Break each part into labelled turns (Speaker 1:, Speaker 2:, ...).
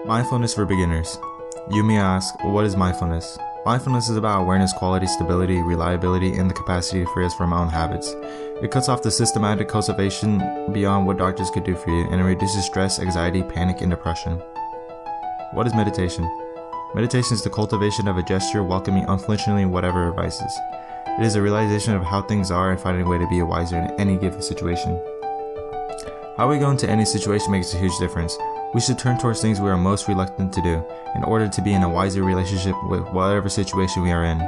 Speaker 1: Mindfulness for beginners. You may ask, what is mindfulness? Mindfulness is about awareness, quality, stability, reliability, and the capacity to free us from our own habits. It cuts off the systematic cultivation beyond what doctors could do for you, and it reduces stress, anxiety, panic, and depression. What is meditation? Meditation is the cultivation of a gesture welcoming unflinchingly whatever arises. It is a realization of how things are and finding a way to be wiser in any given situation. How we go into any situation makes a huge difference. We should turn towards things we are most reluctant to do in order to be in a wiser relationship with whatever situation we are in.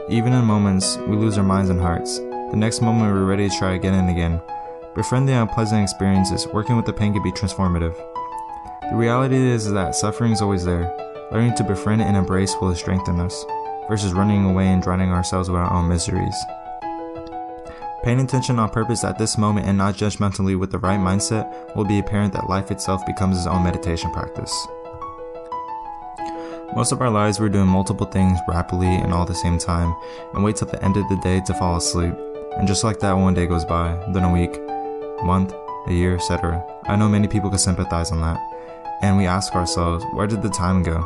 Speaker 1: Even in moments we lose our minds and hearts, the next moment we're ready to try again and again. Befriend the unpleasant experiences. Working with the pain can be transformative. The reality is that suffering is always there. Learning to befriend and embrace will strengthen us, versus running away and drowning ourselves with our own miseries. Paying attention on purpose at this moment and not judgmentally with the right mindset will be apparent that life itself becomes its own meditation practice. Most of our lives we're doing multiple things rapidly and all at the same time and wait till the end of the day to fall asleep. And just like that, one day goes by, then a week, month, a year, etc. I know many people can sympathize on that. And we ask ourselves, where did the time go?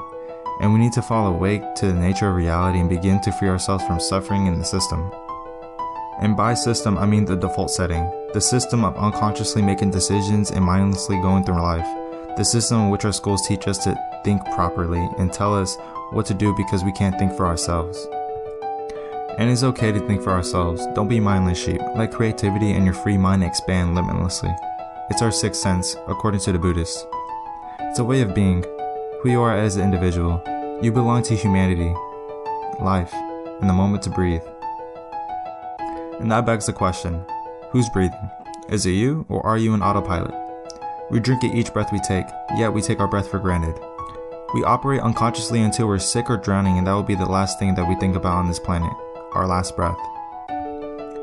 Speaker 1: And we need to fall awake to the nature of reality and begin to free ourselves from suffering in the system. And by system, I mean the default setting, the system of unconsciously making decisions and mindlessly going through life, the system in which our schools teach us to think properly and tell us what to do because we can't think for ourselves. And it's okay to think for ourselves. Don't be mindless sheep. Let creativity and your free mind expand limitlessly. It's our sixth sense, according to the Buddhists. It's a way of being, who you are as an individual. You belong to humanity, life, and the moment to breathe. And that begs the question, who's breathing? Is it you, or are you an autopilot? We drink at each breath we take, yet we take our breath for granted. We operate unconsciously until we're sick or drowning, and that will be the last thing that we think about on this planet, our last breath.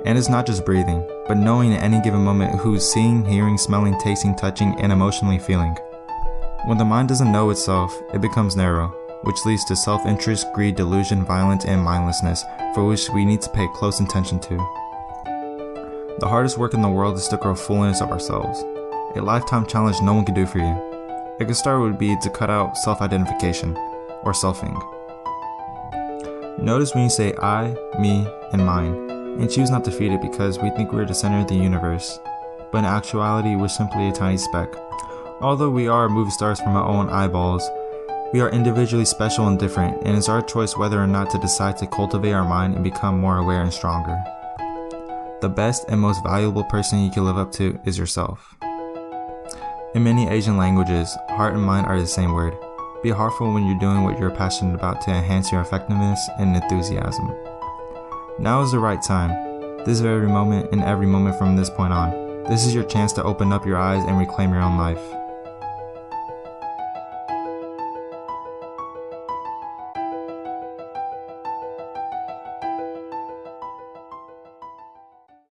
Speaker 1: And it's not just breathing, but knowing at any given moment who's seeing, hearing, smelling, tasting, touching, and emotionally feeling. When the mind doesn't know itself, it becomes narrow, which leads to self-interest, greed, delusion, violence, and mindlessness, for which we need to pay close attention to. The hardest work in the world is to grow fullness of ourselves. A lifetime challenge no one can do for you. A good start would be to cut out self-identification, or selfing. Notice when you say I, me, and mine, and choose not to feed it because we think we're the center of the universe, but in actuality we're simply a tiny speck. Although we are movie stars from our own eyeballs, we are individually special and different, and it's our choice whether or not to decide to cultivate our mind and become more aware and stronger. The best and most valuable person you can live up to is yourself. In many Asian languages, heart and mind are the same word. Be heartful when you're doing what you're passionate about to enhance your effectiveness and enthusiasm. Now is the right time. This very moment and every moment from this point on. This is your chance to open up your eyes and reclaim your own life.